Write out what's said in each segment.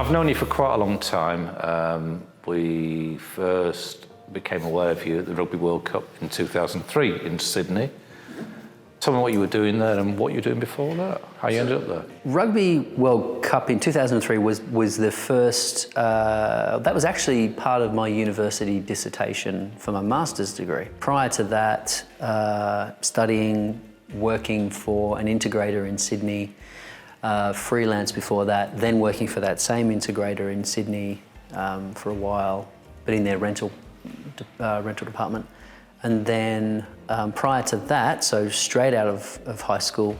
I've known you for quite a long time. We first became aware of you at the Rugby World Cup in 2003 in Sydney. Tell me what you were doing there and what you were doing before that, how you ended up there. Rugby World Cup in 2003 was the first, that was actually part of my university dissertation for my master's degree. Prior to that, studying, working for an integrator in Sydney, freelance before that, then working for that same integrator in Sydney for a while, but in their rental department. And then prior to that, so straight out of high school,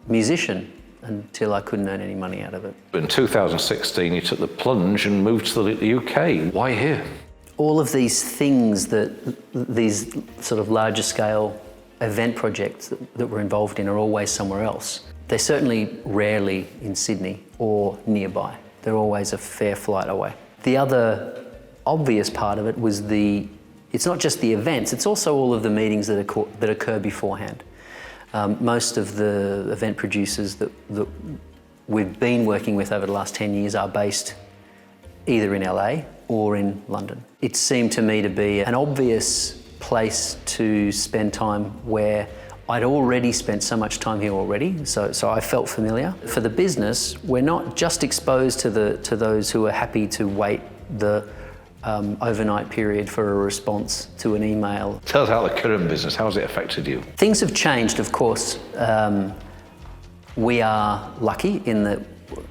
musician until I couldn't earn any money out of it. In 2016, you took the plunge and moved to the UK. Why here? All of these things these sort of larger scale event projects that we're involved in are always somewhere else. They're certainly rarely in Sydney or nearby. They're always a fair flight away. The other obvious part of it was it's not just the events, it's also all of the meetings that occur beforehand. Most of the event producers that we've been working with over the last 10 years are based either in LA or in London. It seemed to me to be an obvious place to spend time where I'd already spent so much time here already, so I felt familiar. For the business, we're not just exposed to those who are happy to wait the overnight period for a response to an email. Tell us about the current business. How has it affected you? Things have changed, of course. We are lucky in that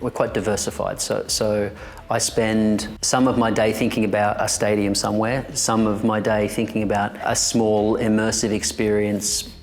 we're quite diversified. So I spend some of my day thinking about a stadium somewhere, some of my day thinking about a small immersive experience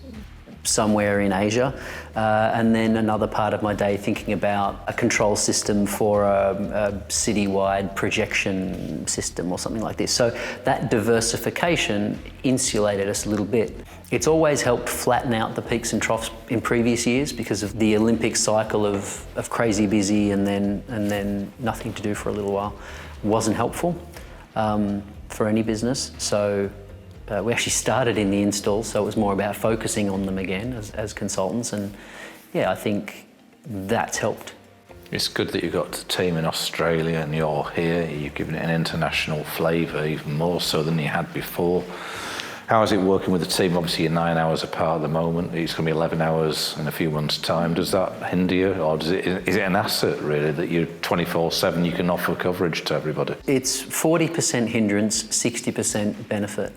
somewhere in Asia, and then another part of my day thinking about a control system for a citywide projection system or something like this. So that diversification insulated us a little bit. It's always helped flatten out the peaks and troughs in previous years because of the Olympic cycle of crazy busy and then nothing to do for a little while. Wasn't helpful for any business. So we actually started in the installs, so it was more about focusing on them again as consultants, and yeah, I think that's helped. It's good that you've got a team in Australia and you're here. You've given it an international flavour, even more so than you had before. How is it working with the team? Obviously you're 9 hours apart at the moment. It's going to be 11 hours in a few months' time. Does that hinder you, or is it an asset really that you're 24/7, you can offer coverage to everybody? It's 40% hindrance, 60% benefit.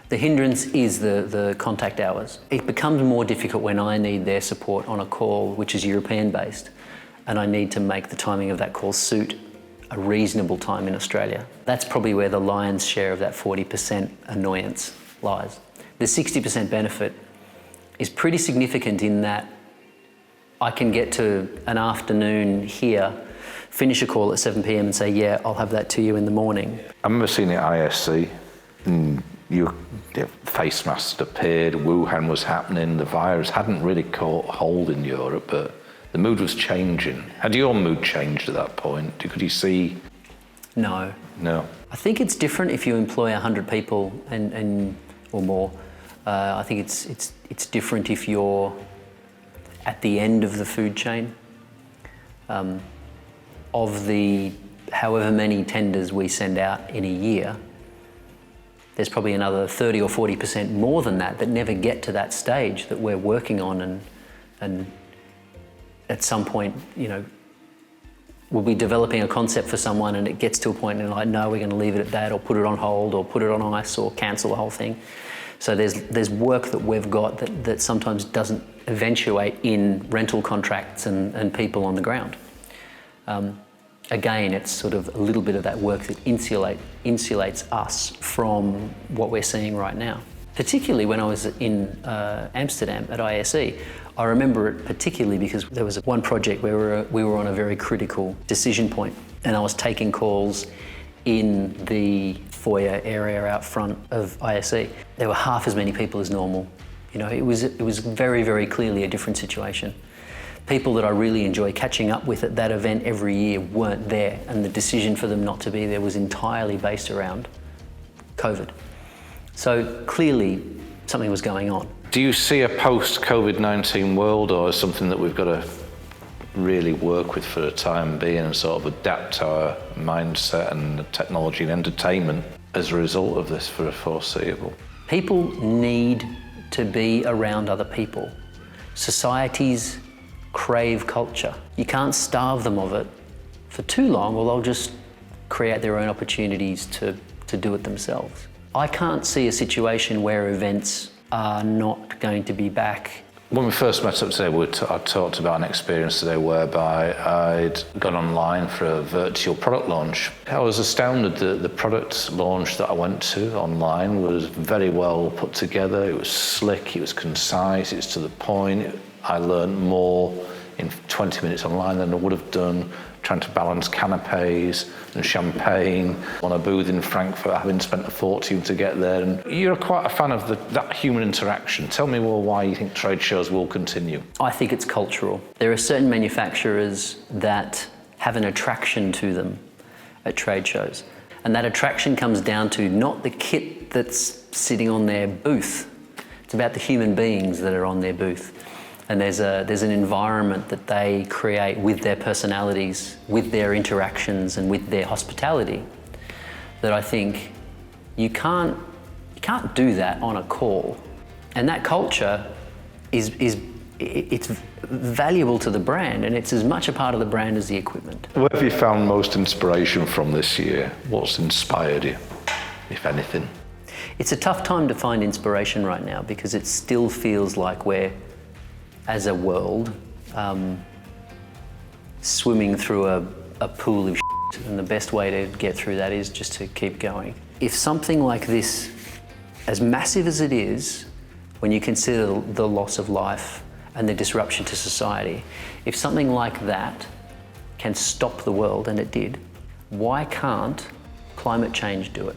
The hindrance is the contact hours. It becomes more difficult when I need their support on a call which is European-based, and I need to make the timing of that call suit a reasonable time in Australia. That's probably where the lion's share of that 40% annoyance lies. The 60% benefit is pretty significant in that I can get to an afternoon here, finish a call at 7 p.m. and say, yeah, I'll have that to you in the morning. I remember seeing it at ISC, and your face masks appeared, Wuhan was happening, the virus hadn't really caught hold in Europe, but the mood was changing. Had your mood changed at that point? Could you see? No. No. I think it's different if you employ 100 people and or more. I think it's different if you're at the end of the food chain. Of the however many tenders we send out in a year, there's probably another 30 or 40% more than that never get to that stage that we're working on, and at some point, you know, we'll be developing a concept for someone and it gets to a point and like, no, we're going to leave it at that, or put it on hold, or put it on ice, or cancel the whole thing. So there's work that we've got that sometimes doesn't eventuate in rental contracts and people on the ground. Again, it's sort of a little bit of that work that insulates us from what we're seeing right now. Particularly when I was in Amsterdam at ISE, I remember it particularly because there was one project where we were on a very critical decision point, and I was taking calls in the foyer area out front of ISE. There were half as many people as normal. You know, it was very, very clearly a different situation. People that I really enjoy catching up with at that event every year weren't there, and the decision for them not to be there was entirely based around COVID. So clearly something was going on. Do you see a post-COVID-19 world, or is something that we've got to really work with for the time being and sort of adapt our mindset and technology and entertainment as a result of this for the foreseeable. People need to be around other people. Societies crave culture. You can't starve them of it for too long, or they'll just create their own opportunities to do it themselves. I can't see a situation where events are not going to be back. When we first met up today, I talked about an experience today whereby I'd gone online for a virtual product launch. I was astounded that the product launch that I went to online was very well put together. It was slick, it was concise, it's to the point. I learned more in 20 minutes online than I would have done trying to balance canapes and champagne on a booth in Frankfurt, having spent a fortune to get there. And you're quite a fan of that human interaction. Tell me more why you think trade shows will continue. I think it's cultural. There are certain manufacturers that have an attraction to them at trade shows. And that attraction comes down to not the kit that's sitting on their booth. It's about the human beings that are on their booth. And there's an environment that they create with their personalities, with their interactions and with their hospitality that I think you can't do that on a call. And that culture it's valuable to the brand, and it's as much a part of the brand as the equipment. Where have you found most inspiration from this year? What's inspired you, if anything? It's a tough time to find inspiration right now because it still feels like we're, as a world, swimming through a pool of shit, and the best way to get through that is just to keep going. If something like this, as massive as it is, when you consider the loss of life and the disruption to society, if something like that can stop the world, and it did, why can't climate change do it?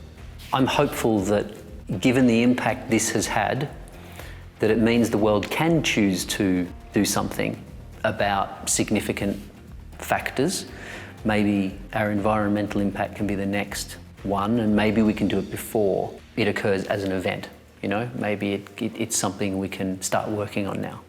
I'm hopeful that given the impact this has had, that it means the world can choose to do something about significant factors. Maybe our environmental impact can be the next one, and maybe we can do it before it occurs as an event. You know, maybe it's something we can start working on now.